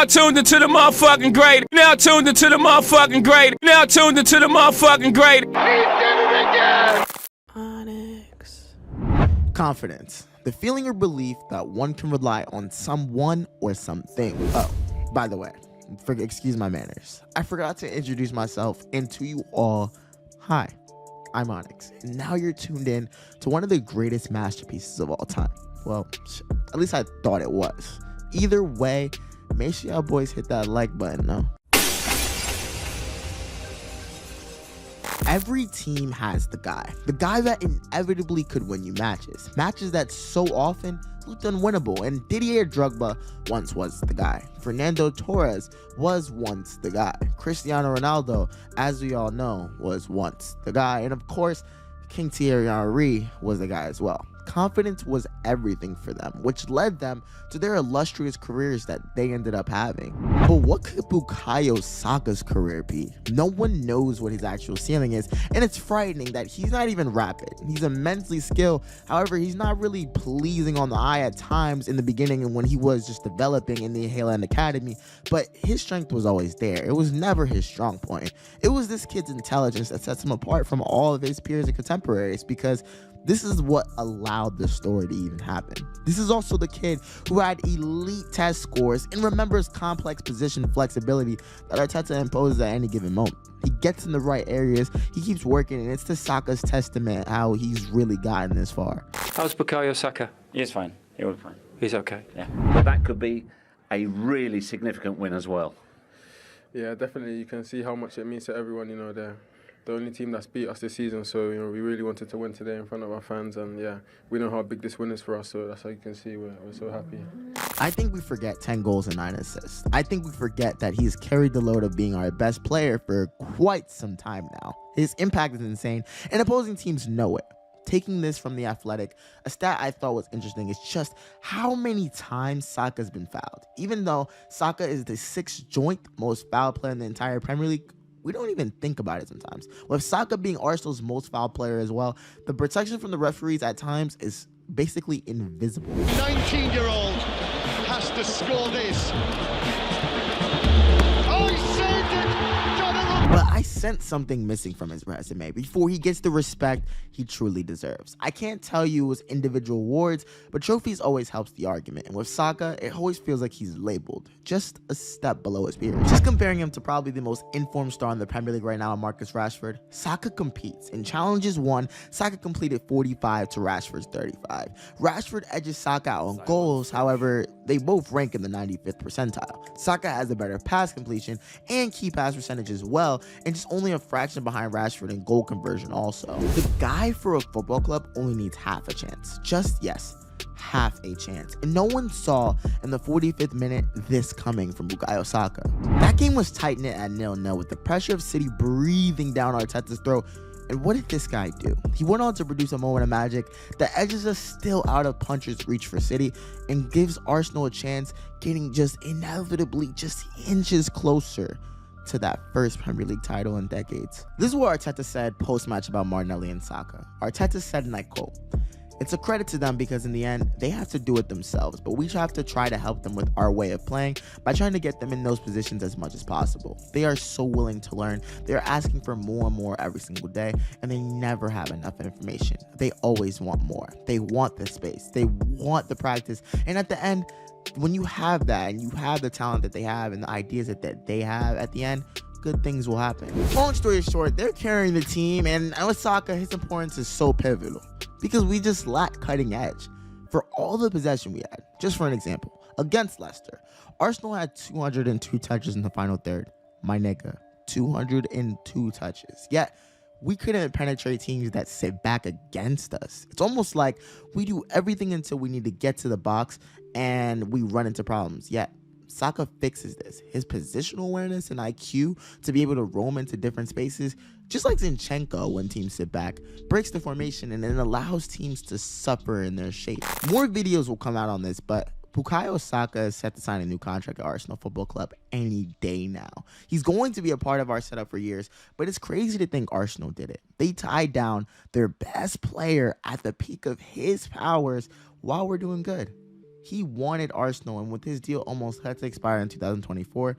Now tuned into the motherfucking great. Now tuned into the motherfucking great. Now tuned into the motherfucking great. He did it again. Onyx. Confidence. The feeling or belief that one can rely on someone or something. Oh, by the way, excuse my manners. I forgot to introduce myself, and to you all, hi, I'm Onyx. And now you're tuned in to one of the greatest masterpieces of all time. Well, at least I thought it was. Either way, make sure y'all boys hit that like button, no? Every team has the guy that inevitably could win you matches that so often looked unwinnable, and Didier Drogba once was the guy. Fernando Torres was once the guy. Cristiano Ronaldo, as we all know, was once the guy, and of course, King Thierry Henry was the guy as well. Confidence was everything for them, which led them to their illustrious careers that they ended up having. But what could Bukayo Saka's career be? No one knows what his actual ceiling is, and it's frightening that he's not even rapid. He's immensely skilled, however, he's not really pleasing on the eye at times in the beginning and when he was just developing in the Haaland Academy, but his strength was always there. It was never his strong point. It was this kid's intelligence that sets him apart from all of his peers and contemporaries, because this is what allowed the story to even happen. This is also the kid who had elite test scores and remembers complex position flexibility that Arteta imposes at any given moment. He gets in the right areas, he keeps working, and it's to Saka's testament how he's really gotten this far. How's Bukayo Saka? He's fine. He'll be fine. He's okay. Yeah. But that could be a really significant win as well. Yeah, definitely. You can see how much it means to everyone. You know, they're the only team that's beat us this season, so we really wanted to win today in front of our fans, and yeah, we know how big this win is for us, so that's how you can see we're so happy. I think we forget 10 goals and 9 assists. I think we forget that he's carried the load of being our best player for quite some time now. His impact is insane, and opposing teams know it. Taking this from The Athletic, a stat I thought was interesting is just how many times Saka's been fouled. Even though Saka is the 6th joint most fouled player in the entire Premier League, we don't even think about it sometimes. With Saka being Arsenal's most fouled player as well, the protection from the referees at times is basically invisible. 19-year-old has to score this. Oh, he saved it! But I sense something missing from his resume before he gets the respect he truly deserves. I can't tell you his individual awards, but trophies always helps the argument. And with Saka, it always feels like he's labeled just a step below his peers. Just comparing him to probably the most informed star in the Premier League right now, Marcus Rashford, Saka competes. In challenges won, Saka completed 45 to Rashford's 35. Rashford edges Saka out on goals, however, they both rank in the 95th percentile. Saka has a better pass completion and key pass percentage as well, and just only a fraction behind Rashford in goal conversion also. The guy for a football club only needs half a chance. Just, yes, half a chance. And no one saw in the 45th minute this coming from Bukayo Saka. That game was tight-knit at 0-0 with the pressure of City breathing down Arteta's throat. And what did this guy do? He went on to produce a moment of magic. The edges are still out of puncher's reach for City and gives Arsenal a chance, getting just inevitably just inches closer to that first Premier League title in decades. This is what Arteta said post-match about Martinelli and Saka. Arteta said, and I quote, "It's a credit to them because in the end, they have to do it themselves, but we have to try to help them with our way of playing by trying to get them in those positions as much as possible. They are so willing to learn. They're asking for more and more every single day, and they never have enough information. They always want more. They want the space. They want the practice. And at the end, when you have that and you have the talent that they have and the ideas that they have at the end, good things will happen." Long story short, they're carrying the team, and with Saka, his importance is so pivotal because we just lack cutting edge. For all the possession we had, just for an example, against Leicester, Arsenal had 202 touches in the final third. My nigga, 202 touches. Yet, we couldn't penetrate teams that sit back against us. It's almost like we do everything until we need to get to the box and we run into problems. Yet, Saka fixes this. His positional awareness and IQ to be able to roam into different spaces, just like Zinchenko when teams sit back, breaks the formation and then allows teams to suffer in their shape. More videos will come out on this, but Bukayo Saka is set to sign a new contract at Arsenal Football Club any day now. He's going to be a part of our setup for years, but it's crazy to think Arsenal did it. They tied down their best player at the peak of his powers while we're doing good. He wanted Arsenal, and with his deal almost set to expire in 2024,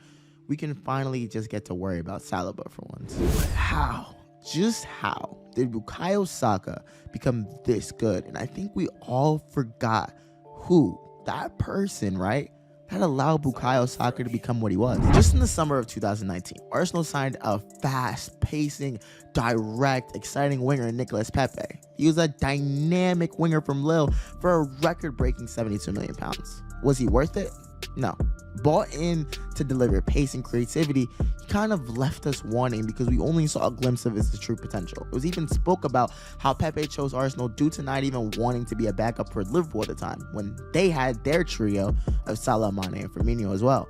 we can finally just get to worry about Saliba for once. But how? Just how did Bukayo Saka become this good? And I think we all forgot who that person, right? That allowed Bukayo Saka to become what he was. Just in the summer of 2019, Arsenal signed a fast-pacing, direct, exciting winger in Nicolas Pepe. He was a dynamic winger from Lille for a record-breaking £72 million. Was he worth it? No. Bought in to deliver pace and creativity, he kind of left us wanting because we only saw a glimpse of his true potential. It was even spoke about how Pepe chose Arsenal due to not even wanting to be a backup for Liverpool at the time, when they had their trio of Salah, Mane, and Firmino as well.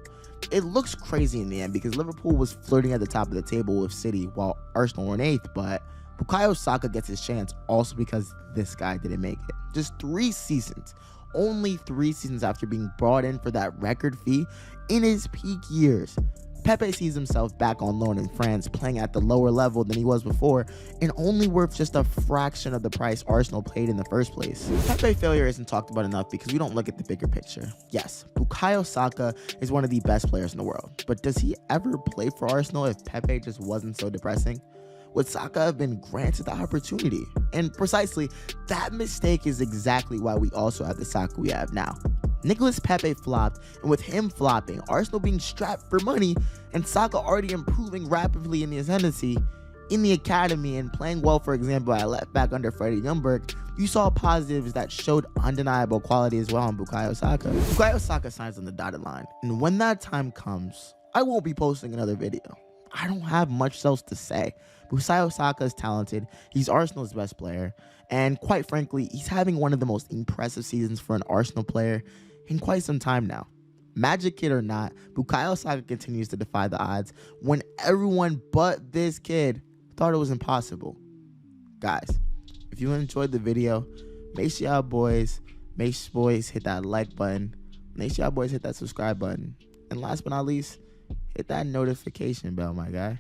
It looks crazy in the end because Liverpool was flirting at the top of the table with City while Arsenal were in 8th, but Bukayo Saka gets his chance also because this guy didn't make it. Just 3 seasons. Only 3 seasons after being brought in for that record fee in his peak years, Pepe sees himself back on loan in France, playing at the lower level than he was before, and only worth just a fraction of the price Arsenal paid in the first place. Pepe's failure isn't talked about enough because we don't look at the bigger picture. Yes, Bukayo Saka is one of the best players in the world, but does he ever play for Arsenal if Pepe just wasn't so depressing? Would Saka have been granted the opportunity? And precisely, that mistake is exactly why we also have the Saka we have now. Nicolas Pepe flopped, and with him flopping, Arsenal being strapped for money, and Saka already improving rapidly in the ascendancy, in the academy and playing well, for example, at left back under Freddie Ljungberg, you saw positives that showed undeniable quality as well on Bukayo Saka. Bukayo Saka signs on the dotted line, and when that time comes, I won't be posting another video. I don't have much else to say. Bukayo Saka is talented, he's Arsenal's best player, and quite frankly, he's having one of the most impressive seasons for an Arsenal player in quite some time now. Magic kid or not, Bukayo Saka continues to defy the odds when everyone but this kid thought it was impossible. Guys, if you enjoyed the video, make sure y'all boys hit that like button, make sure y'all boys hit that subscribe button, and last but not least, hit that notification bell, my guy.